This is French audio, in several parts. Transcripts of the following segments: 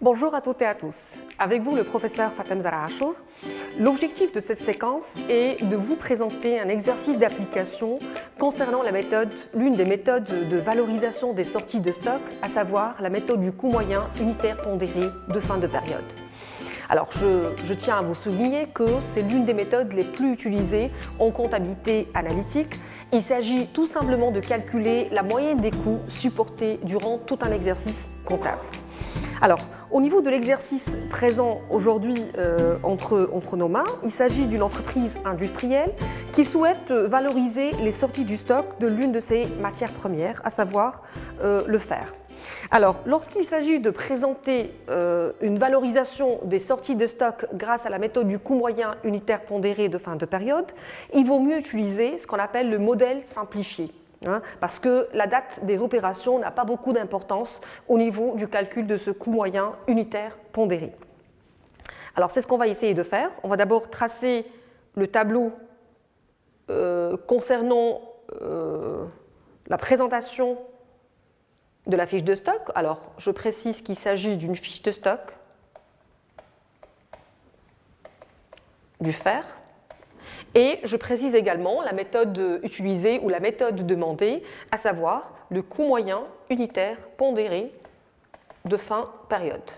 Bonjour à toutes et à tous. Avec vous, le professeur Fatem Zahra Achour. L'objectif de cette séquence est de vous présenter un exercice d'application concernant l'une des méthodes de valorisation des sorties de stock, à savoir la méthode du coût moyen unitaire pondéré de fin de période. Alors, je tiens à vous souligner que c'est l'une des méthodes les plus utilisées en comptabilité analytique. Il s'agit tout simplement de calculer la moyenne des coûts supportés durant tout un exercice comptable. Alors, au niveau de l'exercice présent aujourd'hui entre nos mains, il s'agit d'une entreprise industrielle qui souhaite valoriser les sorties du stock de l'une de ses matières premières, à savoir le fer. Alors, lorsqu'il s'agit de présenter une valorisation des sorties de stock grâce à la méthode du coût moyen unitaire pondéré de fin de période, il vaut mieux utiliser ce qu'on appelle le modèle simplifié. Parce que la date des opérations n'a pas beaucoup d'importance au niveau du calcul de ce coût moyen unitaire pondéré. Alors c'est ce qu'on va essayer de faire. On va d'abord tracer le tableau concernant la présentation de la fiche de stock. Alors je précise qu'il s'agit d'une fiche de stock du fer. Et je précise également la méthode utilisée ou la méthode demandée, à savoir le coût moyen unitaire pondéré de fin période.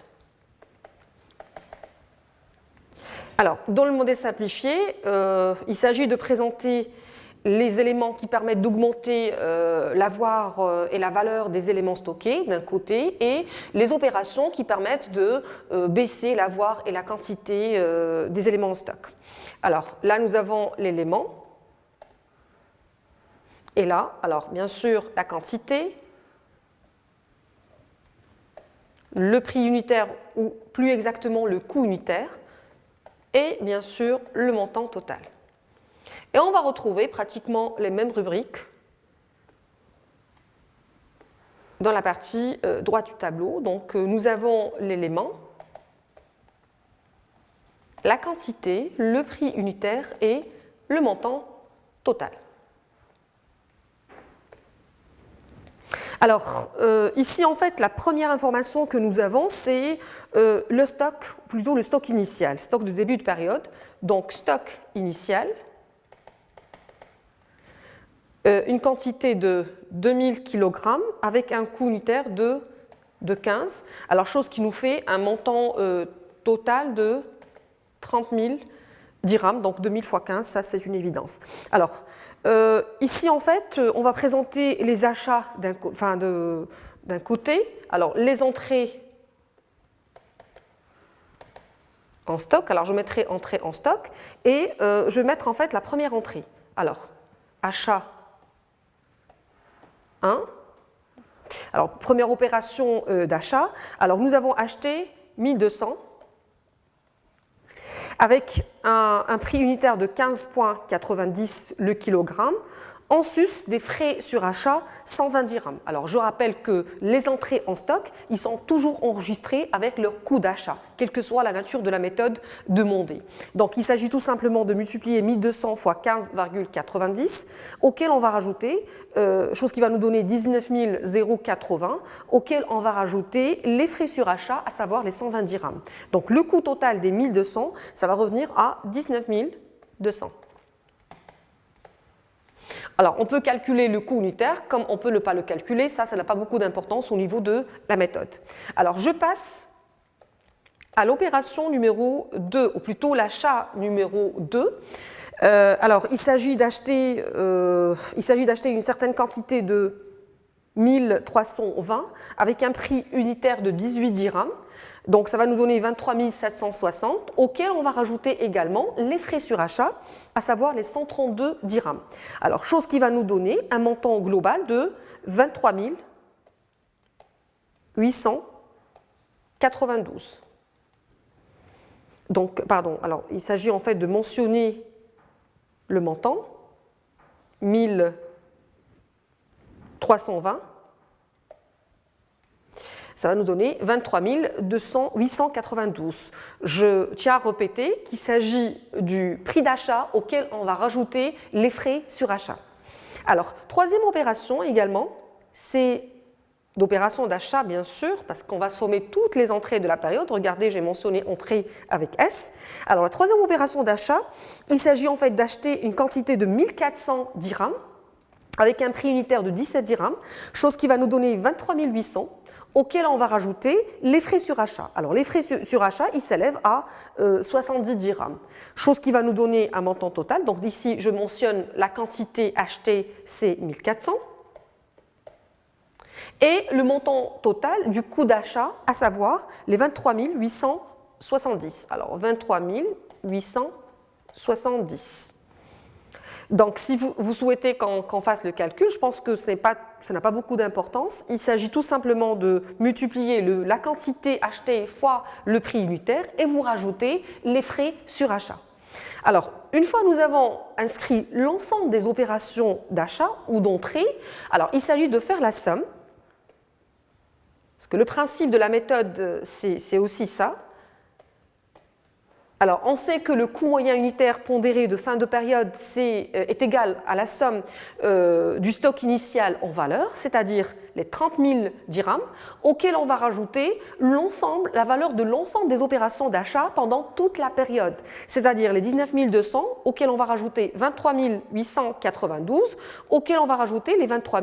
Alors, dans le modèle simplifié, il s'agit de présenter les éléments qui permettent d'augmenter l'avoir et la valeur des éléments stockés d'un côté et les opérations qui permettent de baisser l'avoir et la quantité des éléments en stock. Alors là, nous avons l'élément et là, alors bien sûr, la quantité, le prix unitaire ou plus exactement le coût unitaire et bien sûr le montant total. Et on va retrouver pratiquement les mêmes rubriques dans la partie droite du tableau. Donc nous avons l'élément, la quantité, le prix unitaire et le montant total. Alors ici en fait la première information que nous avons c'est le stock, plutôt le stock initial, stock de début de période, donc stock initial. Une quantité de 2000 kg avec un coût unitaire de 15. Alors, chose qui nous fait un montant total de 30 000 dirhams, donc 2000 x 15, ça c'est une évidence. Alors, ici en fait, on va présenter les achats d'un côté, alors les entrées en stock, alors je mettrai entrée en stock et je vais mettre en fait la première entrée. Alors, achat 1. Alors, première opération d'achat. Alors, nous avons acheté 1200 avec un prix unitaire de 15,90 le kilogramme, en sus des frais sur achat 120 dirhams. Alors, je rappelle que les entrées en stock, ils sont toujours enregistrés avec leur coût d'achat, quelle que soit la nature de la méthode demandée. Donc, il s'agit tout simplement de multiplier 1200 x 15,90, auquel on va rajouter, chose qui va nous donner 19 080, auquel on va rajouter les frais sur achat, à savoir les 120 dirhams. Donc, le coût total des 1200, ça va revenir à 19 200. Alors, on peut calculer le coût unitaire, comme on peut ne pas le calculer, ça n'a pas beaucoup d'importance au niveau de la méthode. Alors, je passe à l'opération numéro 2, ou plutôt l'achat numéro 2. Alors, il s'agit d'acheter une certaine quantité de 1320 avec un prix unitaire de 18 dirhams. Donc, ça va nous donner 23 760, auquel on va rajouter également les frais sur achat, à savoir les 132 dirhams. Alors, chose qui va nous donner un montant global de 23 892. Donc, pardon, alors il s'agit en fait de mentionner le montant, 1320. Ça va nous donner 23 892. Je tiens à répéter qu'il s'agit du prix d'achat auquel on va rajouter les frais sur achat. Alors, troisième opération également, c'est d'opération d'achat, bien sûr, parce qu'on va sommer toutes les entrées de la période. Regardez, j'ai mentionné entrée avec S. Alors, la troisième opération d'achat, il s'agit en fait d'acheter une quantité de 1400 dirhams avec un prix unitaire de 17 dirhams, chose qui va nous donner 23 800, auquel on va rajouter les frais sur achat. Alors, les frais sur achat, ils s'élèvent à 70 dirhams, chose qui va nous donner un montant total. Donc, ici, je mentionne la quantité achetée, c'est 1400. Et le montant total du coût d'achat, à savoir les 23 870. Alors, 23 870. Donc, si vous souhaitez qu'on fasse le calcul, je pense que ça n'a pas beaucoup d'importance. Il s'agit tout simplement de multiplier la quantité achetée fois le prix unitaire et vous rajoutez les frais sur achat. Alors, une fois nous avons inscrit l'ensemble des opérations d'achat ou d'entrée, alors il s'agit de faire la somme. Parce que le principe de la méthode, c'est aussi ça. Alors, on sait que le coût moyen unitaire pondéré de fin de période est égal à la somme du stock initial en valeur, c'est-à-dire les 30 000 dirhams, auquel on va rajouter la valeur de l'ensemble des opérations d'achat pendant toute la période, c'est-à-dire les 19 200, auxquels on va rajouter 23 892, auxquels on va rajouter les 23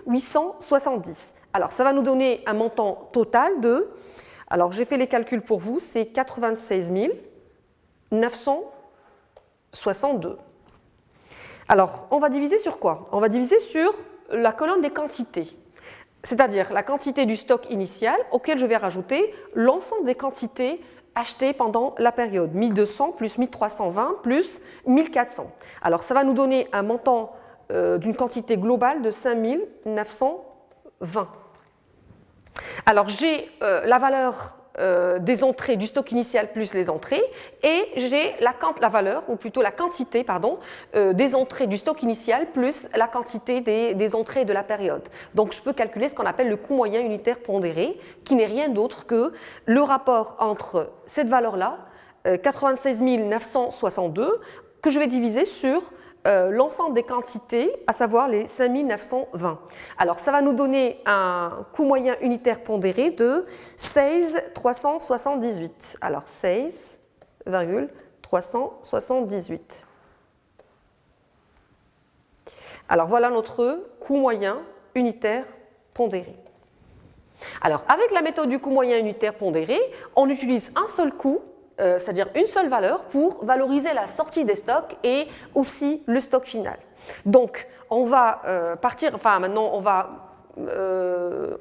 870. Alors, ça va nous donner un montant total de, alors j'ai fait les calculs pour vous, c'est 96 962. Alors, on va diviser sur quoi? On va diviser sur la colonne des quantités, c'est-à-dire la quantité du stock initial auquel je vais rajouter l'ensemble des quantités achetées pendant la période, 1200 plus 1320 plus 1400. Alors, ça va nous donner un montant d'une quantité globale de 5920. Alors, j'ai la valeur des entrées du stock initial plus les entrées et j'ai la valeur, ou plutôt la quantité, des entrées du stock initial plus la quantité des entrées de la période. Donc je peux calculer ce qu'on appelle le coût moyen unitaire pondéré, qui n'est rien d'autre que le rapport entre cette valeur-là, 96 962, que je vais diviser sur l'ensemble des quantités, à savoir les 5920. Alors, ça va nous donner un coût moyen unitaire pondéré de 16,378. Alors, 16,378. Alors, voilà notre coût moyen unitaire pondéré. Alors, avec la méthode du coût moyen unitaire pondéré, on utilise un seul coût, c'est-à-dire une seule valeur pour valoriser la sortie des stocks et aussi le stock final. Donc, on va maintenant on va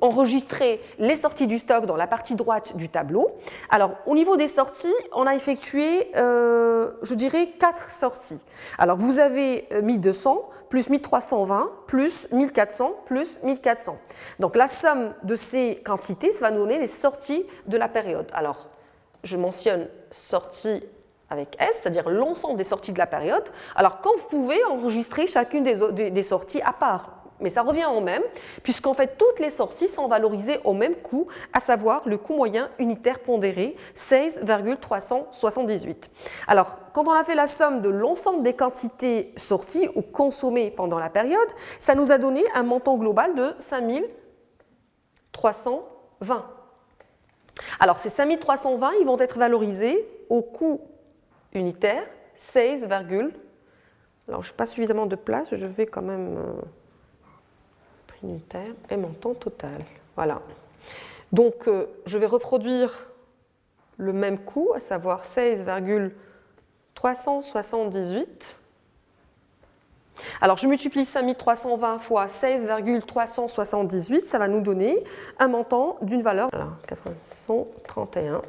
enregistrer les sorties du stock dans la partie droite du tableau. Alors, au niveau des sorties, on a effectué, je dirais, 4 sorties. Alors, vous avez 1200 plus 1320 plus 1400 plus 1400. Donc, la somme de ces quantités, ça va nous donner les sorties de la période. Alors, je mentionne sortie avec S, c'est-à-dire l'ensemble des sorties de la période. Alors, quand vous pouvez enregistrer chacune des sorties à part, mais ça revient au même, puisqu'en fait, toutes les sorties sont valorisées au même coût, à savoir le coût moyen unitaire pondéré, 16,378. Alors, quand on a fait la somme de l'ensemble des quantités sorties ou consommées pendant la période, ça nous a donné un montant global de 5320. Alors, ces 5320, ils vont être valorisés au coût unitaire 16, alors je n'ai pas suffisamment de place, je vais quand même prix unitaire et montant total. Voilà. Donc, je vais reproduire le même coût, à savoir 16,378. Alors, je multiplie 5320 fois 16,378, ça va nous donner un montant d'une valeur, voilà, 431.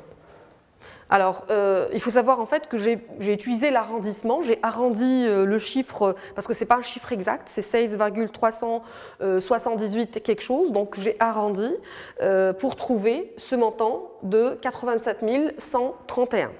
Alors, il faut savoir en fait que j'ai utilisé l'arrondissement, j'ai arrondi le chiffre, parce que ce n'est pas un chiffre exact, c'est 16,378 quelque chose, donc j'ai arrondi pour trouver ce montant de 87 131.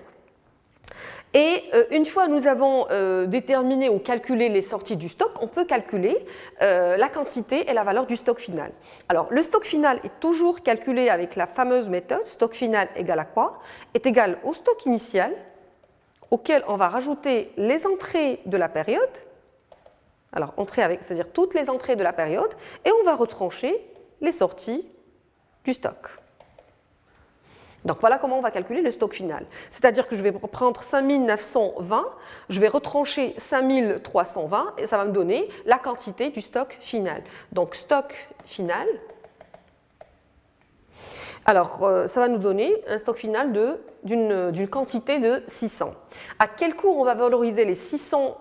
Et une fois nous avons déterminé ou calculé les sorties du stock, on peut calculer la quantité et la valeur du stock final. Alors, le stock final est toujours calculé avec la fameuse méthode stock final égale à quoi? Est égal au stock initial, auquel on va rajouter les entrées de la période. Alors, entrées avec, c'est-à-dire toutes les entrées de la période, et on va retrancher les sorties du stock. Donc voilà comment on va calculer le stock final. C'est-à-dire que je vais prendre 5920, je vais retrancher 5320 et ça va me donner la quantité du stock final. Donc stock final, alors ça va nous donner un stock final d'une quantité de 600. À quel cours on va valoriser les 600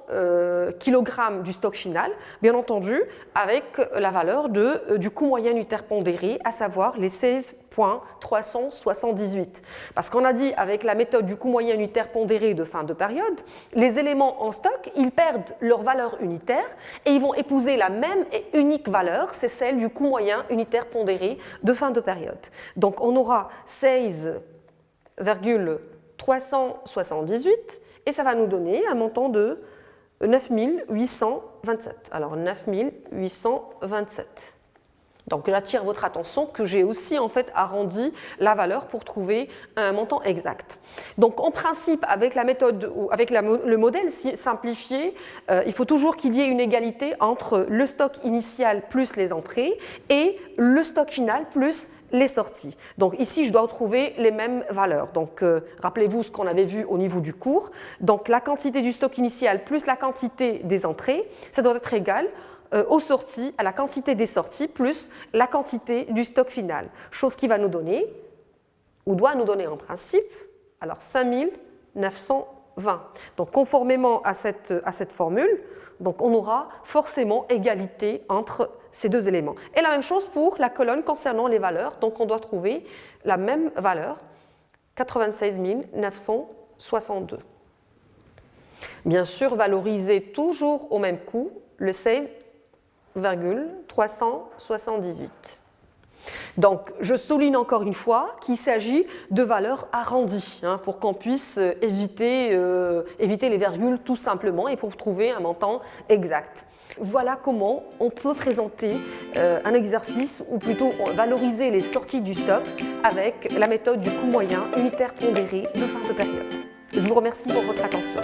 kg du stock final? Bien entendu avec la valeur du coût moyen unitaire pondéré, à savoir les 16,378. Parce qu'on a dit avec la méthode du coût moyen unitaire pondéré de fin de période, les éléments en stock, ils perdent leur valeur unitaire et ils vont épouser la même et unique valeur, c'est celle du coût moyen unitaire pondéré de fin de période. Donc on aura 16,378 et ça va nous donner un montant de 9827. Alors 9827. Donc j'attire votre attention que j'ai aussi en fait arrondi la valeur pour trouver un montant exact. Donc en principe avec la méthode ou avec le modèle simplifié, il faut toujours qu'il y ait une égalité entre le stock initial plus les entrées et le stock final plus les sorties. Donc ici, je dois retrouver les mêmes valeurs. Donc rappelez-vous ce qu'on avait vu au niveau du cours. Donc la quantité du stock initial plus la quantité des entrées, ça doit être égal aux sorties, à la quantité des sorties plus la quantité du stock final. Chose qui va nous donner, ou doit nous donner en principe, alors 5920. Donc conformément à cette formule, donc on aura forcément égalité entre ces deux éléments. Et la même chose pour la colonne concernant les valeurs, donc on doit trouver la même valeur, 96 962. Bien sûr, valoriser toujours au même coût le 16,378. Donc, je souligne encore une fois qu'il s'agit de valeurs arrondies pour qu'on puisse éviter les virgules tout simplement et pour trouver un montant exact. Voilà comment on peut présenter un exercice ou plutôt valoriser les sorties du stock avec la méthode du coût moyen unitaire pondéré de fin de période. Je vous remercie pour votre attention.